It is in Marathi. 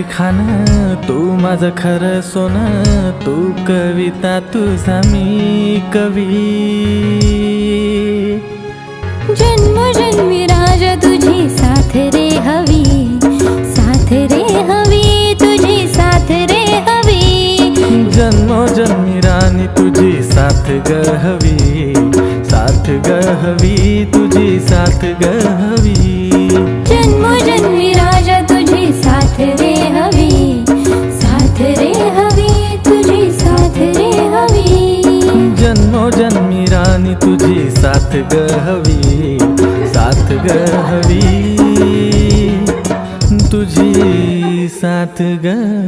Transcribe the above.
खाणं, तू माझं खरं सोनं, तू कविता तुझा मी कवी. जन्मोजन्मी राजा तुझी साथ रे हवी, साथ रे हवी, तुझी साथ रे हवी. जन्मोजन्मी राणी तुझी साथ ग हवी, साथ ग हवी, तुझी साथ ग हवी. जन्मोजन्मी राजा तुझी साथ रे हवी, साथ रे हवी, तुझी साथ रे हवी. जन्मोजन्मी राणी तुझी साथ ग हवी, साथ ग हवी, तुझी साथ ग